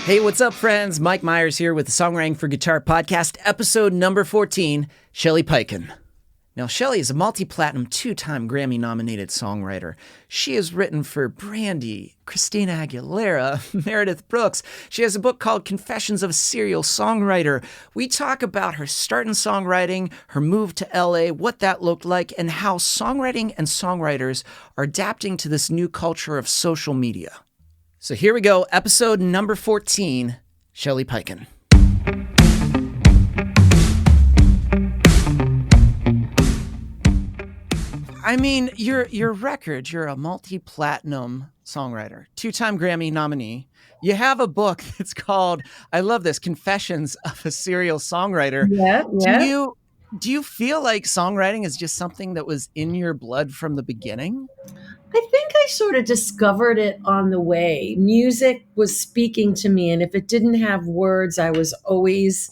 Hey, what's up, friends? Mike Myers here with the Songwriting for Guitar podcast, episode number 14, Shelly Peiken. Now, Shelly is a multi-platinum, two-time Grammy-nominated songwriter. She has written for Brandy, Christina Aguilera, Meredith Brooks. She has a book called Confessions of a Serial Songwriter. We talk about her start in songwriting, her move to LA, what that looked like, and how songwriting and songwriters are adapting to this new culture of social media. So here we go, episode number 14, Shelly Peiken. I mean, your record, you're a multi-platinum songwriter, two-time Grammy nominee. You have a book that's called, I love this, Confessions of a Serial Songwriter. Yeah. Do you feel like songwriting is just something that was in your blood from the beginning? I think I sort of discovered it on the way. Music was speaking to me, and if it didn't have words, I was always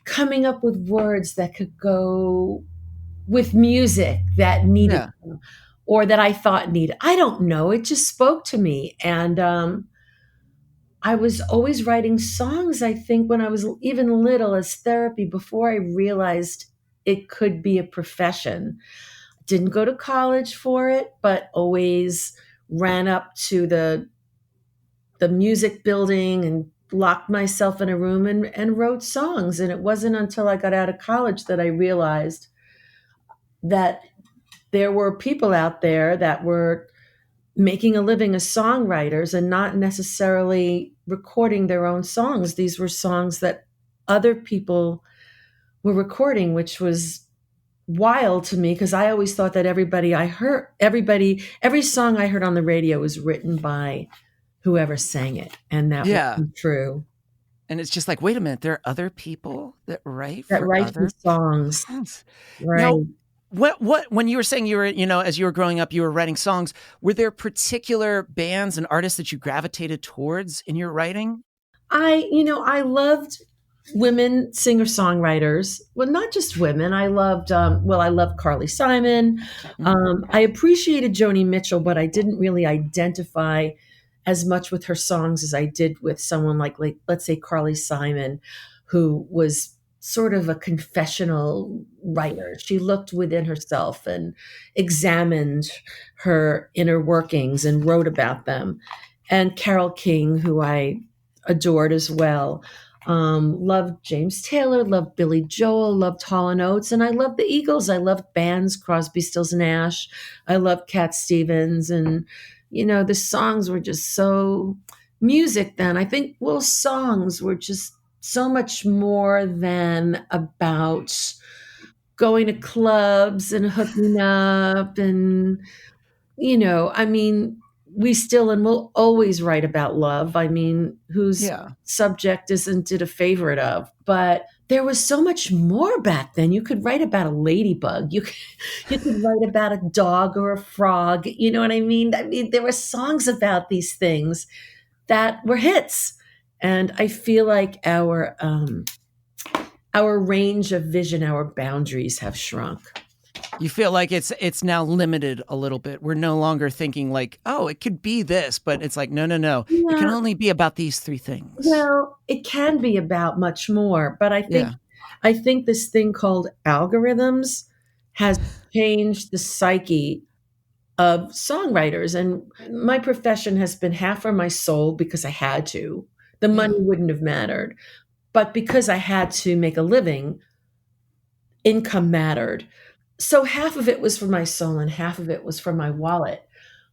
coming up with words that could go with music that needed Yeah. them, or that I thought needed. I don't know. It just spoke to me. And I was always writing songs, I think, when I was even little as therapy before I realized it could be a profession. Didn't go to college for it, but always ran up to the music building and locked myself in a room and wrote songs. And it wasn't until I got out of college that I realized that there were people out there that were making a living as songwriters and not necessarily recording their own songs. These were songs that other people were recording, which was wild to me because I always thought that every song I heard on the radio was written by whoever sang it. And that Yeah. wasn't true. And it's just like, wait a minute, there are other people that write That for writes other these songs. songs. Right. Now, when you were saying you were, as you were growing up, you were writing songs, were there particular bands and artists that you gravitated towards in your writing? I loved women singer-songwriters. Well, not just women. I loved Carly Simon. I appreciated Joni Mitchell, but I didn't really identify as much with her songs as I did with someone like let's say Carly Simon, who was sort of a confessional writer. She looked within herself and examined her inner workings and wrote about them. And Carole King, who I adored as well. Loved James Taylor, loved Billy Joel, loved Hall & Oates, and I loved the Eagles. I loved bands, Crosby, Stills, and Nash. I loved Cat Stevens, and, the songs were just so music then. I think, songs were just so much more than about going to clubs and hooking up and, we still and will always write about love. Whose Yeah. subject isn't it a favorite of? But there was so much more back then. You could write about a ladybug. You could write about a dog or a frog. You know what I mean? There were songs about these things that were hits. And I feel like our range of vision, our boundaries have shrunk. You feel like it's now limited a little bit. We're no longer thinking like, oh, it could be this, but it's like, no. Yeah. It can only be about these three things. Well, it can be about much more, but I think this thing called algorithms has changed the psyche of songwriters. And my profession has been half for my soul because I had to. The money wouldn't have mattered. But because I had to make a living, income mattered. So half of it was for my soul and half of it was for my wallet.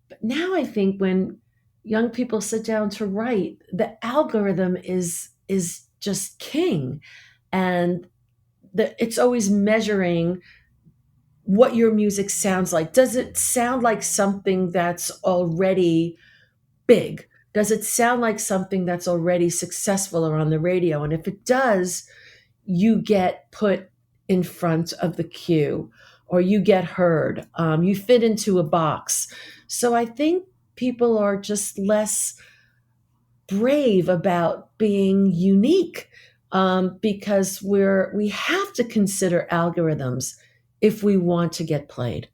But now I think when young people sit down to write, the algorithm is just king. And it's always measuring what your music sounds like. Does it sound like something that's already big? Does it sound like something that's already successful or on the radio? And if it does, you get put in front of the queue or you get heard. You fit into a box. So I think people are just less brave about being unique because we have to consider algorithms if we want to get played.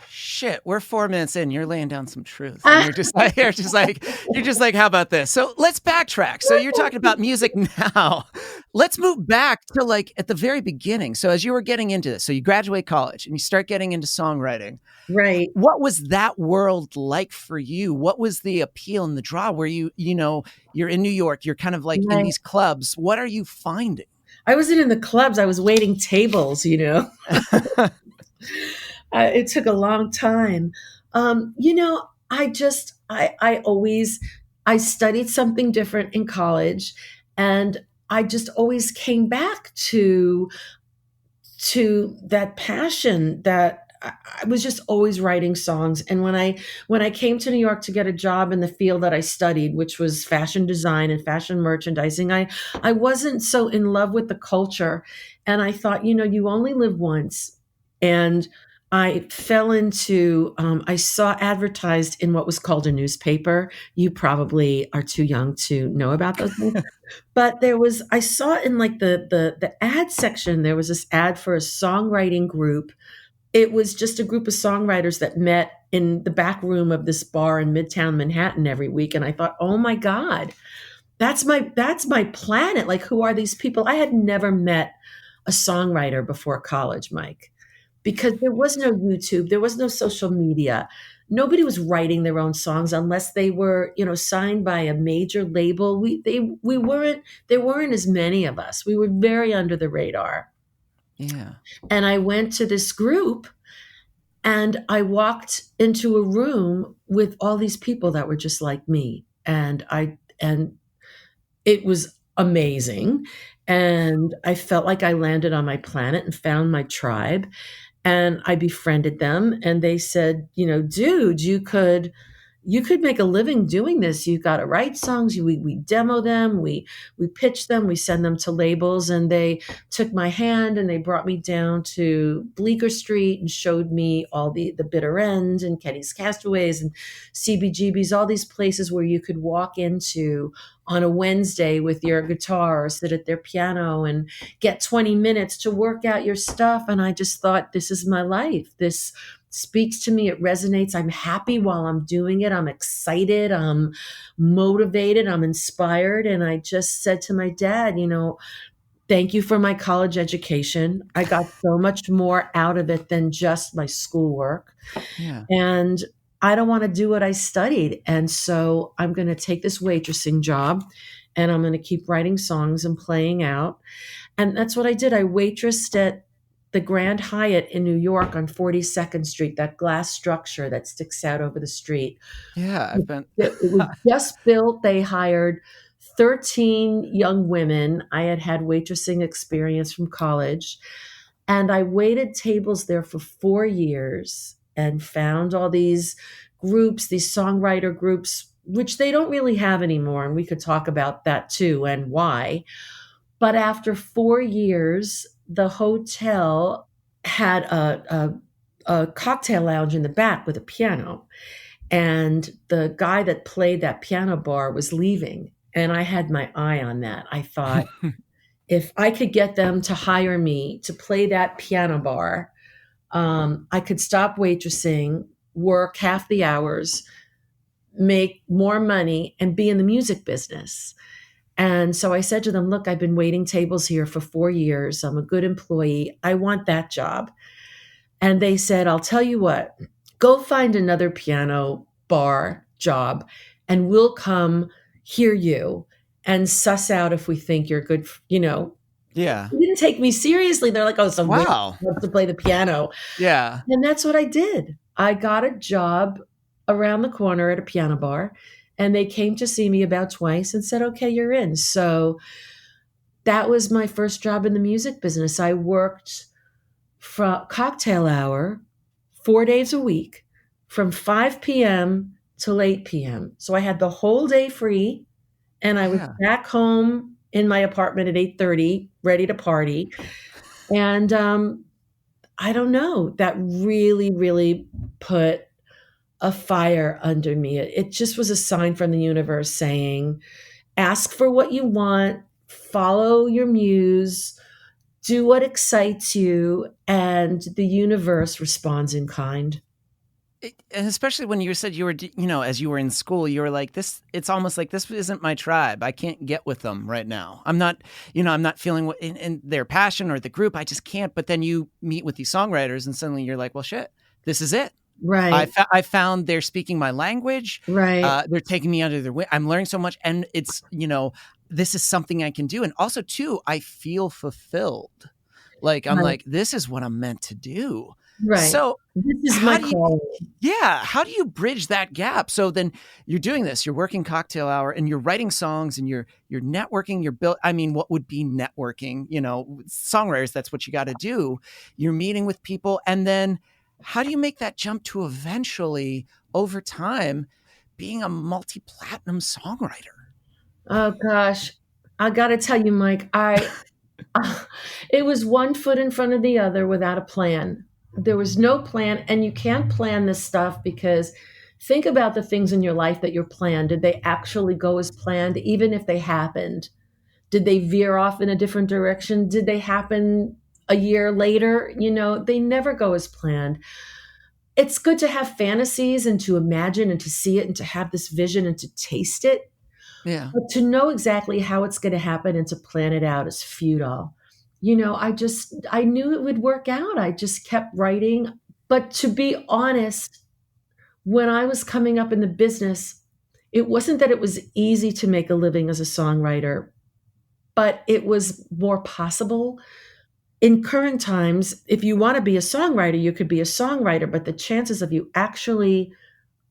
shit, we're 4 minutes in. You're laying down some truth, and you're just like, how about this? So let's backtrack. So you're talking about music now. Let's move back to like at the very beginning. So as you were getting into this, so you graduate college and you start getting into songwriting. Right. What was that world like for you? What was the appeal and the draw? Where you're in New York, you're kind of like in Right. these clubs. What are you finding? I wasn't in the clubs. I was waiting tables, It took a long time. I studied something different in college, and I just always came back to that passion that I was just always writing songs. And when I came to New York to get a job in the field that I studied, which was fashion design and fashion merchandising, I wasn't so in love with the culture. And I thought, you only live once. And I fell into, I saw advertised in what was called a newspaper. You probably are too young to know about those things. But I saw it in like the ad section, there was this ad for a songwriting group. It was just a group of songwriters that met in the back room of this bar in Midtown Manhattan every week. And I thought, oh my God, that's my planet. Like, who are these people? I had never met a songwriter before college, Mike, because there was no YouTube, there was no social media. Nobody was writing their own songs unless they were, signed by a major label. We weren't, there weren't as many of us. We were very under the radar. Yeah. And I went to this group and I walked into a room with all these people that were just like me. And it was amazing. And I felt like I landed on my planet and found my tribe. And I befriended them, and they said, dude, you could make a living doing this. You got to write songs. We demo them. We pitch them. We send them to labels. And they took my hand and they brought me down to Bleecker Street and showed me all the Bitter End and Kenny's Castaways and CBGB's, all these places where you could walk into on a Wednesday with your guitar or sit at their piano and get 20 minutes to work out your stuff. And I just thought, this is my life. This speaks to me. It resonates. I'm happy while I'm doing it. I'm excited. I'm motivated. I'm inspired. And I just said to my dad, thank you for my college education. I got so much more out of it than just my schoolwork. Yeah. And I don't want to do what I studied. And so I'm going to take this waitressing job and I'm going to keep writing songs and playing out. And that's what I did. I waitressed at the Grand Hyatt in New York on 42nd Street, that glass structure that sticks out over the street. Yeah, I've been. It was just built. They hired 13 young women. I had waitressing experience from college. And I waited tables there for 4 years and found all these groups, these songwriter groups, which they don't really have anymore. And we could talk about that too and why. But after 4 years, the hotel had a cocktail lounge in the back with a piano. And the guy that played that piano bar was leaving. And I had my eye on that. I thought, if I could get them to hire me to play that piano bar, I could stop waitressing, work half the hours, make more money, and be in the music business. And so I said to them, look, I've been waiting tables here for 4 years. I'm a good employee. I want that job. And they said, I'll tell you what, go find another piano bar job and we'll come hear you and suss out if we think you're good, Yeah. They didn't take me seriously. They're like, oh, some Wow. wants to play the piano. Yeah. And that's what I did. I got a job around the corner at a piano bar, and they came to see me about twice and said, okay, you're in. So that was my first job in the music business. I worked from cocktail hour 4 days a week from 5 p.m. till 8 p.m. So I had the whole day free, and I was back home in my apartment at 8:30, ready to party. And I don't know, that really, really put a fire under me. It just was a sign from the universe saying, ask for what you want, follow your muse, do what excites you, and the universe responds in kind. And especially when you said you were, as you were in school, you were like, this, it's almost like this isn't my tribe. I can't get with them right now. I'm not feeling what in their passion or the group. I just can't. But then you meet with these songwriters and suddenly you're like, well, shit, this is it. Right. I found they're speaking my language. Right. They're taking me under their wing. I'm learning so much. And it's, this is something I can do. And also too, I feel fulfilled. Like, I'm Right. like, this is what I'm meant to do. Right. So This is how my do you, calling. yeah, how do you bridge that gap? So then you're doing this, you're working cocktail hour and you're writing songs and you're networking, what would be networking, songwriters, that's what you got to do. You're meeting with people. And then how do you make that jump to eventually over time being a multi-platinum songwriter? Oh gosh. I got to tell you, Mike, it was one foot in front of the other without a plan. There was no plan, and you can't plan this stuff because think about the things in your life that you're planned. Did they actually go as planned, even if they happened? Did they veer off in a different direction? Did they happen a year later? They never go as planned. It's good to have fantasies and to imagine and to see it and to have this vision and to taste it. Yeah. But to know exactly how it's going to happen and to plan it out is futile. I knew it would work out. I just kept writing. But to be honest, when I was coming up in the business, it wasn't that it was easy to make a living as a songwriter, but it was more possible. In current times, if you want to be a songwriter, you could be a songwriter, but the chances of you actually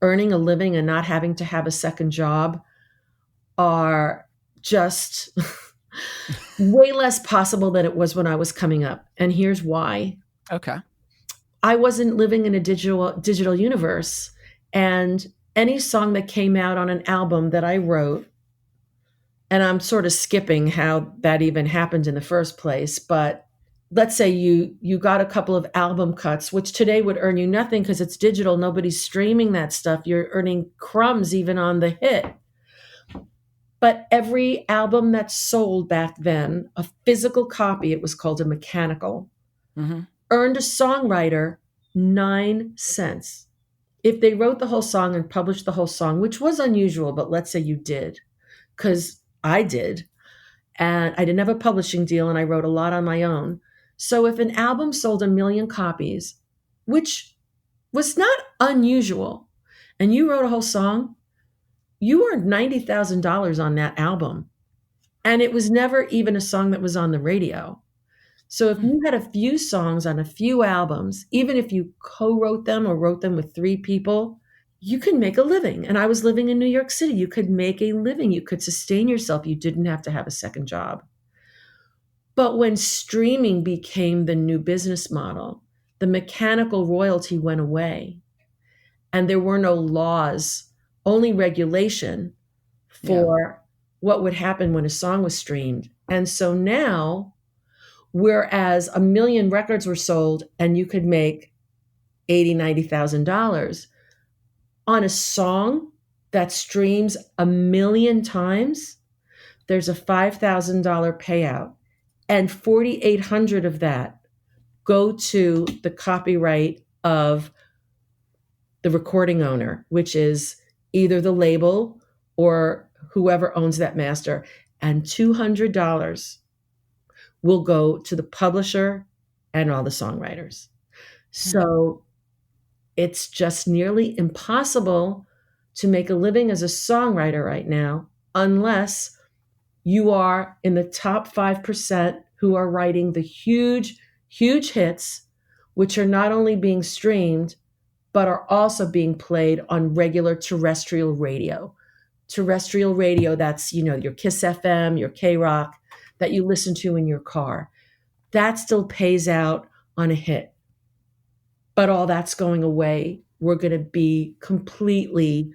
earning a living and not having to have a second job are just way less possible than it was when I was coming up. And here's why. Okay. I wasn't living in a digital universe. And any song that came out on an album that I wrote, and I'm sort of skipping how that even happened in the first place, but let's say you got a couple of album cuts, which today would earn you nothing because it's digital. Nobody's streaming that stuff. You're earning crumbs even on the hit. But every album that sold back then, a physical copy, it was called a mechanical, earned a songwriter 9 cents. If they wrote the whole song and published the whole song, which was unusual, but let's say you did, because I did, and I didn't have a publishing deal and I wrote a lot on my own. So if an album sold 1 million copies, which was not unusual, and you wrote a whole song, you earned $90,000 on that album. And it was never even a song that was on the radio. So if you had a few songs on a few albums, even if you co-wrote them or wrote them with 3 people, you could make a living. And I was living in New York City. You could make a living. You could sustain yourself. You didn't have to have a second job. But when streaming became the new business model, the mechanical royalty went away. And there were no laws, only regulation for what would happen when a song was streamed. And so now, whereas 1 million records were sold and you could make $80,000, $90,000 on a song that streams 1 million times, there's a $5,000 payout. And 4,800 of that go to the copyright of the recording owner, which is either the label or whoever owns that master. And $200 will go to the publisher and all the songwriters. So it's just nearly impossible to make a living as a songwriter right now unless you are in the top 5% who are writing the huge, huge hits, which are not only being streamed, but are also being played on regular terrestrial radio. Terrestrial radio, that's, your Kiss FM, your K-Rock, that you listen to in your car. That still pays out on a hit. But all that's going away. We're going to be completely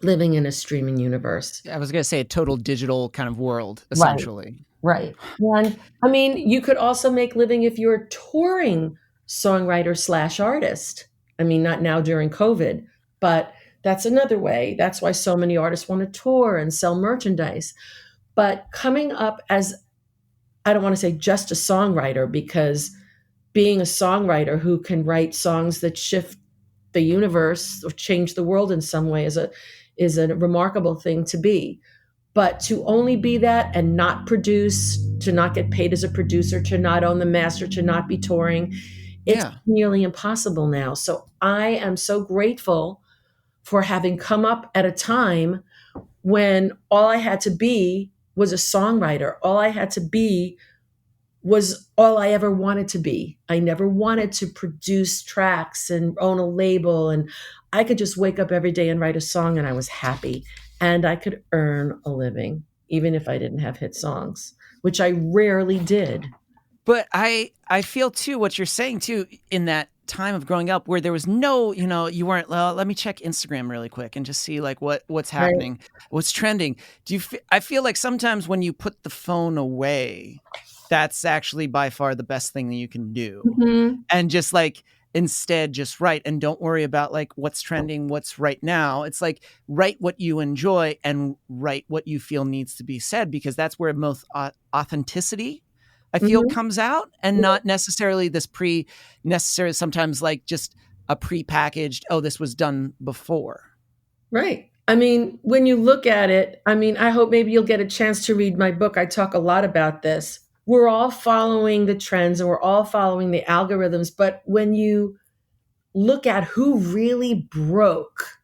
living in a streaming universe. I was going to say a total digital kind of world, essentially. Right. And I mean, you could also make living if you're a touring songwriter/artist. I mean, not now during COVID, but that's another way. That's why so many artists want to tour and sell merchandise. But coming up as, I don't want to say just a songwriter, because being a songwriter who can write songs that shift the universe or change the world in some way is a remarkable thing to be. But to only be that and not produce, to not get paid as a producer, to not own the master, to not be touring, it's Yeah. nearly impossible now. So I am so grateful for having come up at a time when all I had to be was a songwriter. All I had to be was all I ever wanted to be. I never wanted to produce tracks and own a label. And I could just wake up every day and write a song and I was happy. And I could earn a living, even if I didn't have hit songs, which I rarely did. But I feel too what you're saying too in that time of growing up where there was no, you weren't, well, let me check Instagram really quick and just see like what's Right. happening, what's trending. I feel like sometimes when you put the phone away, that's actually by far the best thing that you can do. Mhm. And just like instead just write and don't worry about like what's trending, what's right now. It's like write what you enjoy and write what you feel needs to be said, because that's where most authenticity I feel Mhm. comes out, and not necessarily this necessarily sometimes like just a pre-packaged, oh, this was done before. Right. I mean, when you look at it, I mean, I hope maybe you'll get a chance to read my book. I talk a lot about this. We're all following the trends and we're all following the algorithms. But when you look at who really broke,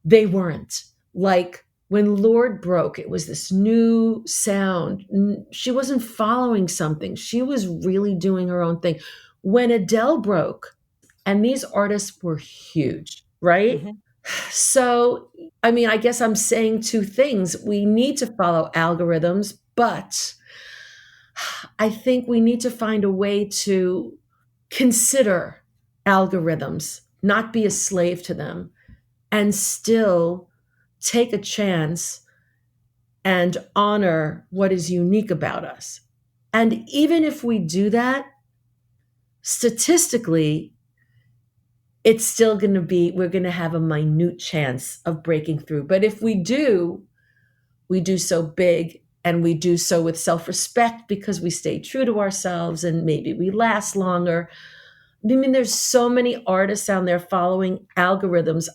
they weren't. Like when Lord broke, it was this new sound. She wasn't following something, she was really doing her own thing. When Adele broke, and these artists were huge, right? Mm-hmm. So, I mean, I guess I'm saying two things. We need to follow algorithms, but I think we need to find a way to consider algorithms, not be a slave to them, and still take a chance and honor what is unique about us. And even if we do that, statistically, it's still going to be, we're going to have a minute chance of breaking through. But if we do so big and we do so with self respect because we stay true to ourselves and maybe we last longer. I mean, there's so many artists out there following algorithms.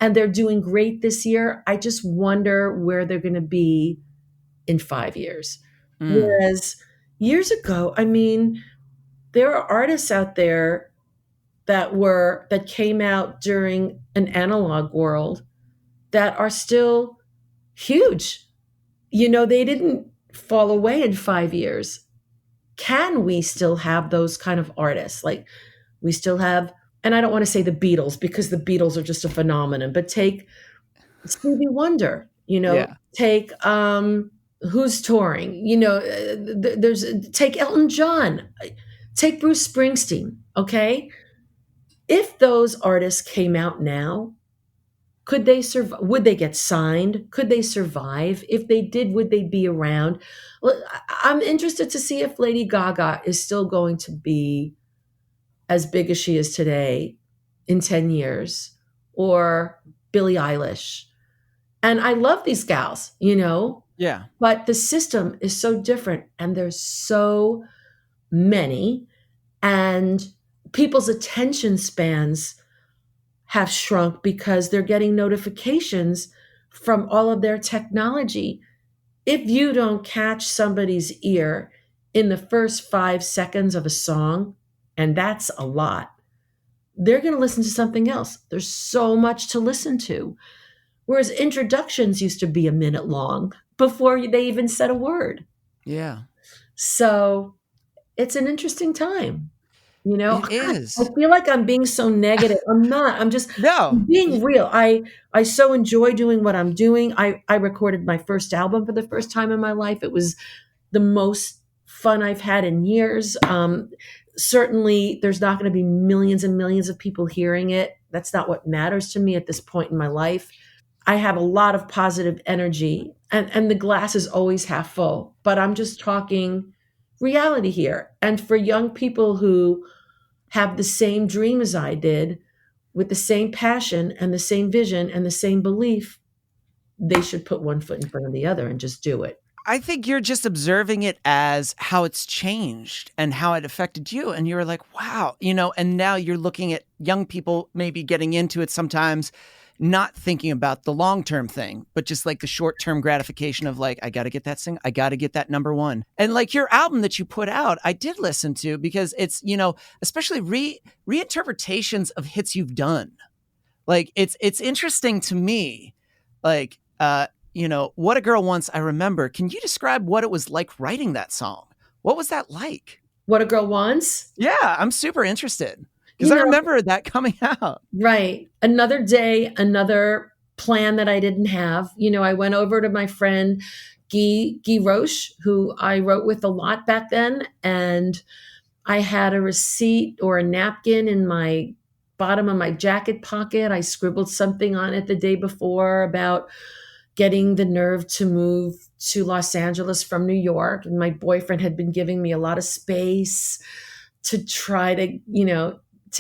And they're doing great this year. I just wonder where they're going to be in 5 years. Mm. Whereas years ago, I mean, there are artists out there that came out during an analog world that are still huge. They didn't fall away in 5 years. Can we still have those kind of artists? Like we still have, and I don't want to say the Beatles because the Beatles are just a phenomenon, but take Stevie Wonder, Yeah. take who's touring, there's take Elton John, take Bruce Springsteen, okay? If those artists came out now, could they survive? Would they get signed? Could they survive? If they did, would they be around? Well, I'm interested to see if Lady Gaga is still going to be as big as she is today in 10 years, or Billie Eilish. And I love these gals, Yeah. but the system is so different and there's so many, and people's attention spans have shrunk because they're getting notifications from all of their technology. If you don't catch somebody's ear in the first 5 seconds of a song, and that's a lot, they're going to listen to something else. There's so much to listen to. Whereas introductions used to be a minute long before they even said a word. Yeah. So it's an interesting time. It God, I is. feel like I'm being so negative. I'm not. No. I'm being real. I so enjoy doing what I'm doing. I recorded my first album for the first time in my life. It was the most fun I've had in years. Certainly, there's not going to be millions and millions of people hearing it. That's not what matters to me at this point in my life. I have a lot of positive energy, and the glass is always half full. But I'm just talking reality here. And for young people who have the same dream as I did, with the same passion and the same vision and the same belief, they should put one foot in front of the other and just do it. I think you're just observing it as how it's changed and how it affected you. And you're like, wow, and now you're looking at young people maybe getting into it sometimes, not thinking about the long-term thing, but just like the short-term gratification of like, I got to get that I got to get that number one. And like your album that you put out, I did listen to because it's, especially reinterpretations of hits you've done. Like it's interesting to me, like, What a Girl Wants, I remember. Can you describe what it was like writing that song? What was that like? What a Girl Wants? Yeah, I'm super interested because I remember that coming out. Right. Another day, another plan that I didn't have. I went over to my friend Guy Roche, who I wrote with a lot back then, and I had a receipt or a napkin in my bottom of my jacket pocket. I scribbled something on it the day before about getting the nerve to move to Los Angeles from New York. And my boyfriend had been giving me a lot of space to try to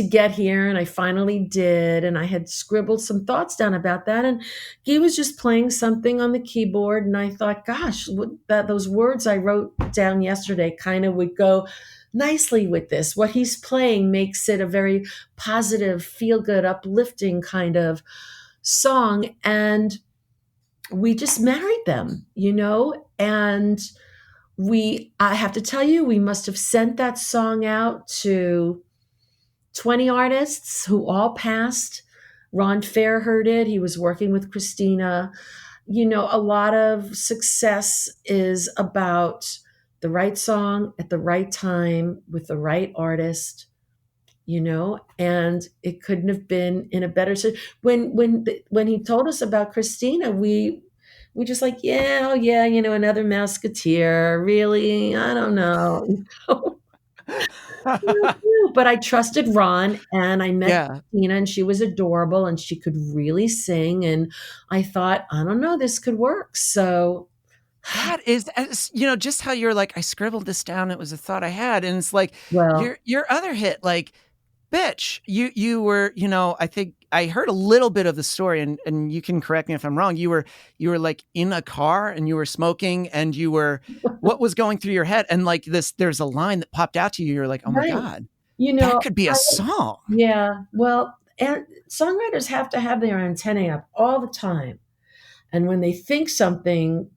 get here. And I finally did. And I had scribbled some thoughts down about that. And he was just playing something on the keyboard. And I thought, gosh, those words I wrote down yesterday kind of would go nicely with this. What he's playing makes it a very positive, feel-good, uplifting kind of song. And we just married them, and I have to tell you, we must have sent that song out to 20 artists who all passed. Ron Fair heard it. He was working with Christina. A lot of success is about the right song at the right time with the right artist, and it couldn't have been in a better when he told us about Christina, we just like, yeah, oh yeah, another Musketeer, really, I don't know. But I trusted Ron, and I met Christina, and she was adorable, and she could really sing, and I thought, I don't know, this could work. So that is, just how you're like, I scribbled this down. It was a thought I had. And it's like, well, your other hit, like, Bitch, you were, I think I heard a little bit of the story, and you can correct me if I'm wrong. You were like in a car and you were smoking and what was going through your head? And like there's a line that popped out to you. You're like, oh my God, that could be a song. Yeah. Well, and songwriters have to have their antennae up all the time. And when they think something,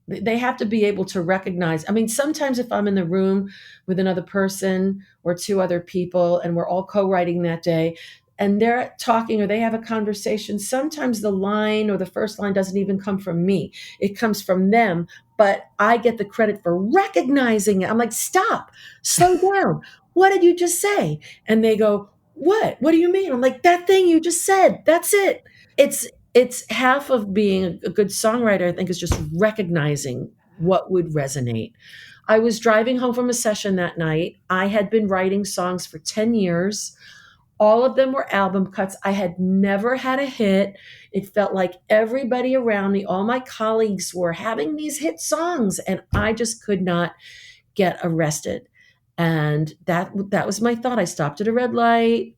they have to be able to recognize. I mean, sometimes if I'm in the room with another person or two other people and we're all co-writing that day and they're talking or they have a conversation, sometimes the line or the first line doesn't even come from me. It comes from them, but I get the credit for recognizing it. I'm like, stop, slow down. What did you just say? And they go, what? What do you mean? I'm like, that thing you just said, that's it. It's half of being a good songwriter, I think, is just recognizing what would resonate. I was driving home from a session that night. I had been writing songs for 10 years. All of them were album cuts. I had never had a hit. It felt like everybody around me, all my colleagues were having these hit songs, and I just could not get arrested. And that was my thought. I stopped at a red light.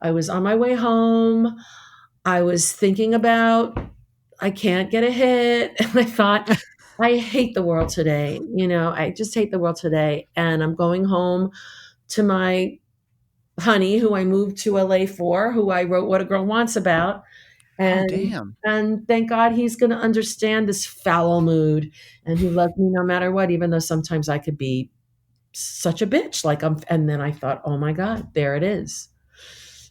I was on my way home. I was thinking about, I can't get a hit. And I thought, I hate the world today. I just hate the world today. And I'm going home to my honey, who I moved to LA for, who I wrote What a Girl Wants about. And thank God he's going to understand this foul mood. And he loves me no matter what, even though sometimes I could be such a bitch. And then I thought, oh my God, there it is.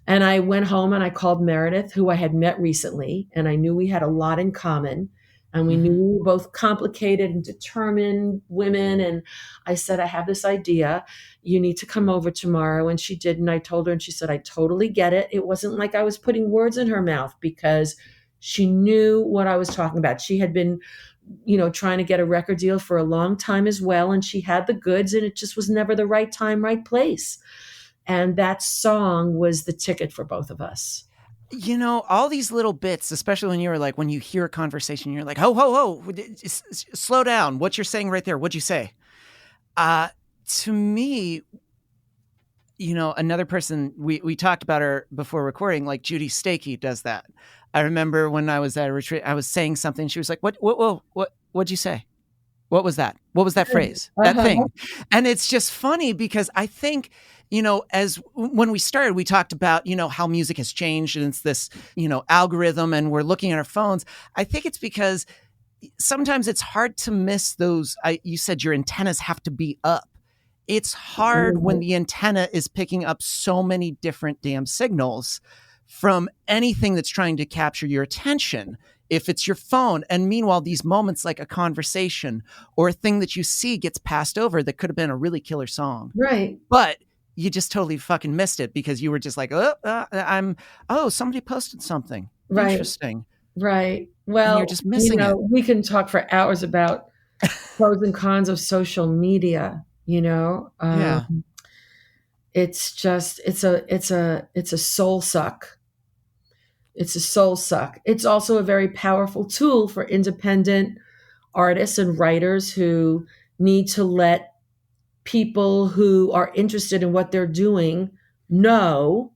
And I went home and I called Meredith, who I had met recently, and I knew we had a lot in common. And we knew we were both complicated and determined women. And I said, I have this idea. You need to come over tomorrow. And she did. And I told her, and she said, I totally get it. It wasn't like I was putting words in her mouth because she knew what I was talking about. She had been, trying to get a record deal for a long time as well. And she had the goods, and it just was never the right time, right place. And that song was the ticket for both of us. All these little bits, especially when you were like, when you hear a conversation, you're like, ho, ho, ho, slow down. What you're saying right there. What'd you say? To me, another person, we talked about her before recording, like Judy Stakey does that. I remember when I was at a retreat, I was saying something. She was like, what'd you say? What was that? What was that phrase? That Uh-huh. thing. And it's just funny because I think, as when we started, we talked about, how music has changed and it's this, algorithm and we're looking at our phones. I think it's because sometimes it's hard to miss those. You said your antennas have to be up. It's hard when the antenna is picking up so many different damn signals from anything that's trying to capture your attention. If it's your phone, and meanwhile, these moments like a conversation or a thing that you see gets passed over that could have been a really killer song. Right. But you just totally fucking missed it because you were just like, somebody posted something. Right. Interesting. Right. And Well, you're just missing it. we can talk for hours about pros and cons of social media, Yeah. it's just, it's a soul suck. It's a soul suck. It's also a very powerful tool for independent artists and writers who need to let people who are interested in what they're doing know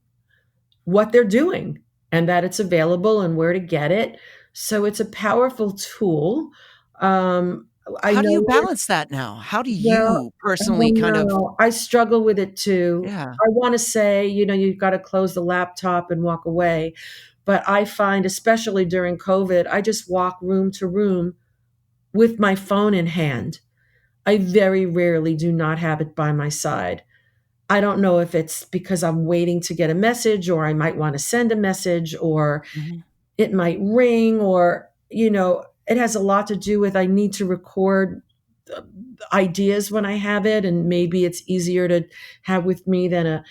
what they're doing and that it's available and where to get it. So it's a powerful tool. I How do you know, balance that now? How do well, you I personally don't kind of, know. I struggle with it too. yeah. I want to say, you've got to close the laptop and walk away. But I find, especially during COVID, I just walk room to room with my phone in hand. I very rarely do not have it by my side. I don't know if it's because I'm waiting to get a message or I might want to send a message or Mhm. it might ring or, it has a lot to do with I need to record ideas when I have it. And maybe it's easier to have with me than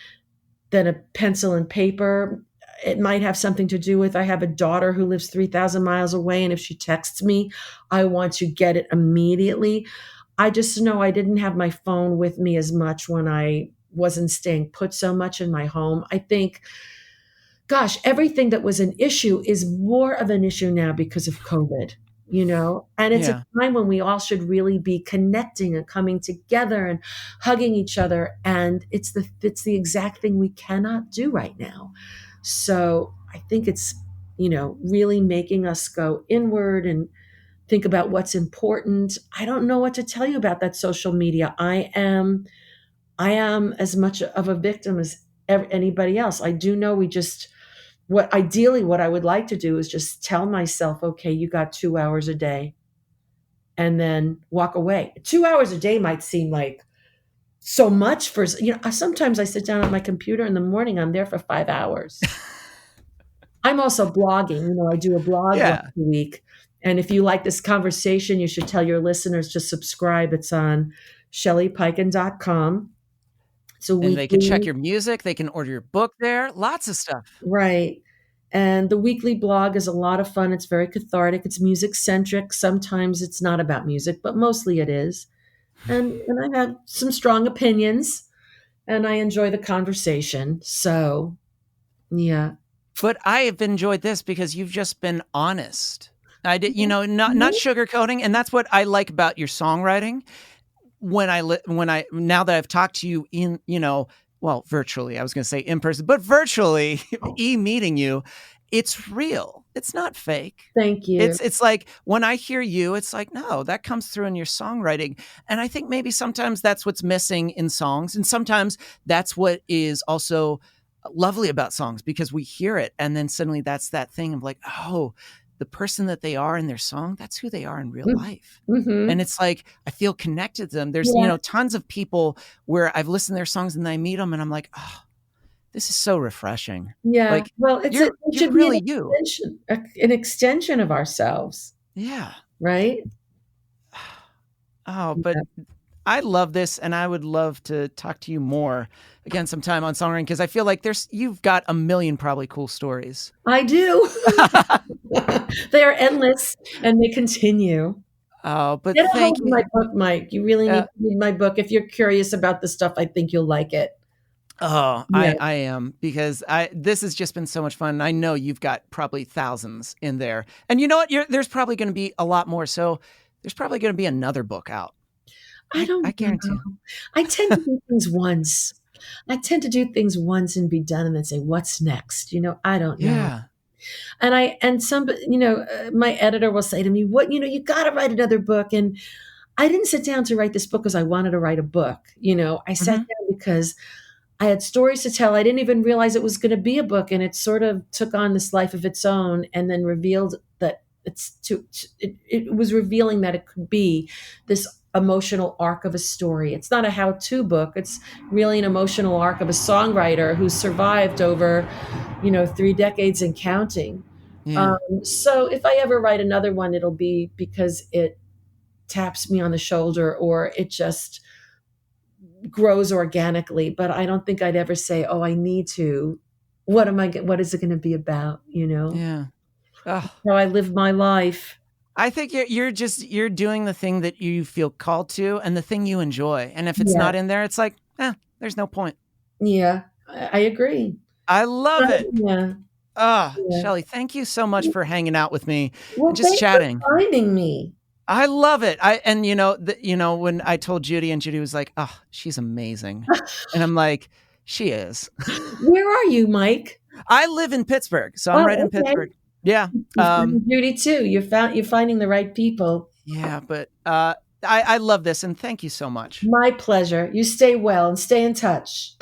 a pencil and paper. It might have something to do with I have a daughter who lives 3,000 miles away. And if she texts me, I want to get it immediately. I just know I didn't have my phone with me as much when I wasn't staying put so much in my home. I think, gosh, everything that was an issue is more of an issue now because of COVID, and it's a Yeah. time when we all should really be connecting and coming together and hugging each other. And it's the exact thing we cannot do right now. So I think it's, really making us go inward and think about what's important. I don't know what to tell you about that social media. I am as much of a victim as anybody else. I do know what I would like to do is just tell myself, okay, you got 2 hours a day and then walk away. 2 hours a day might seem like so much sometimes I sit down at my computer in the morning, I'm there for 5 hours. I'm also blogging. I do a blog once Yeah. a week. And if you like this conversation, you should tell your listeners to subscribe. It's on shellypeiken.com. It's a And they can check weekly, your music. They can order your book there. Lots of stuff. right. And the weekly blog is a lot of fun. It's very cathartic. It's music centric. Sometimes it's not about music, but mostly it is. And I have some strong opinions and I enjoy the conversation. So, yeah. But I have enjoyed this because you've just been honest. I did, not Mhm. sugarcoating, and that's what I like about your songwriting. Now that I've talked to you well, virtually, I was going to say in person, but virtually, meeting you, it's real. It's not fake. Thank you. It's like when I hear you, it's like, no, that comes through in your songwriting. And I think maybe sometimes that's what's missing in songs. And sometimes that's what is also lovely about songs because we hear it. And then suddenly that's that thing of like, oh, the person that they are in their song, that's who they are in real life. Mm-hmm. And it's like, I feel connected to them. There's, Yeah. tons of people where I've listened to their songs and I meet them and I'm like, oh, this is so refreshing. Yeah. Like Well, it you're should be really you. an extension of ourselves, Yeah. right? Oh, but Yeah. I love this, and I would love to talk to you more again sometime on songwriting because I feel like you've got a million probably cool stories. I do. They are endless and they continue. Oh, but Get a thank hold of my you. book, Mike. You really need Uh, to read my book. If you're curious about the stuff, I think you'll like it. oh, Yeah. I am because this has just been so much fun. I know you've got probably thousands in there, and you know what? There's probably going to be a lot more. So there's probably going to be another book out. I I don't guarantee know. you. I tend to do things once. I tend to do things once and be done and then say, what's next? I don't know. Yeah. And my editor will say to me, what, you got to write another book. And I didn't sit down to write this book because I wanted to write a book. I sat Mm-hmm. down because I had stories to tell. I didn't even realize it was going to be a book, and it sort of took on this life of its own, and then revealed that it was revealing that it could be this emotional arc of a story. It's not a how-to book. It's really an emotional arc of a songwriter who survived over, 3 decades and counting. Yeah. So if I ever write another one, it'll be because it taps me on the shoulder, or it just grows organically. But I don't think I'd ever say, "Oh, I need to." What is it going to be about? Yeah. Oh, How I live my life. I think you're doing the thing that you feel called to and the thing you enjoy. And if it's Yeah, not in there, it's like, there's no point. yeah, I agree. I love it. Yeah, yeah. Shelly, thank you so much for hanging out with me and Well, just thanks for chatting. finding me. I love it. When I told Judy and Judy was like, "Oh, she's amazing." And I'm like, "She is." Where are you, Mike? I live in Pittsburgh, so I'm right Oh, in okay. Pittsburgh. Yeah. You found Judy too. You're finding the right people. Yeah, but I love this and thank you so much. My pleasure. You stay well and stay in touch.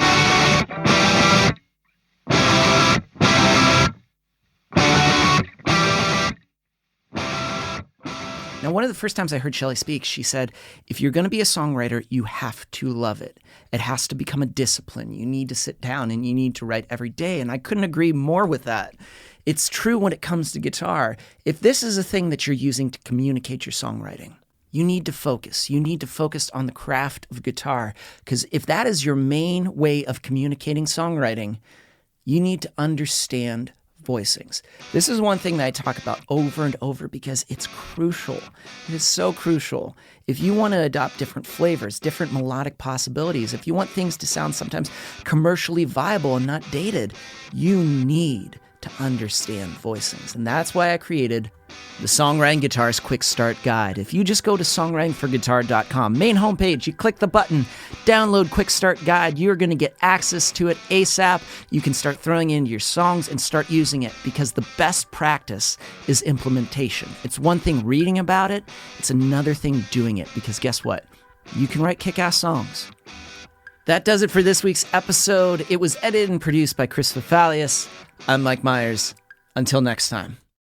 Now, one of the first times I heard Shelly speak, she said, if you're going to be a songwriter, you have to love it. It has to become a discipline. You need to sit down and you need to write every day. And I couldn't agree more with that. It's true when it comes to guitar. If this is a thing that you're using to communicate your songwriting, you need to focus. You need to focus on the craft of guitar. Because if that is your main way of communicating songwriting, you need to understand voicings. This is one thing that I talk about over and over because it's crucial. It is so crucial. If you want to adopt different flavors, different melodic possibilities, if you want things to sound sometimes commercially viable and not dated, you need to understand voicings. And that's why I created the Songwriting Guitar's Quick Start Guide. If you just go to songwritingforguitar.com, main homepage, you click the button, download Quick Start Guide, you're going to get access to it ASAP. You can start throwing in your songs and start using it because the best practice is implementation. It's one thing reading about it, it's another thing doing it because guess what? You can write kick-ass songs. That does it for this week's episode. It was edited and produced by Chris Fafalius. I'm Mike Myers. Until next time.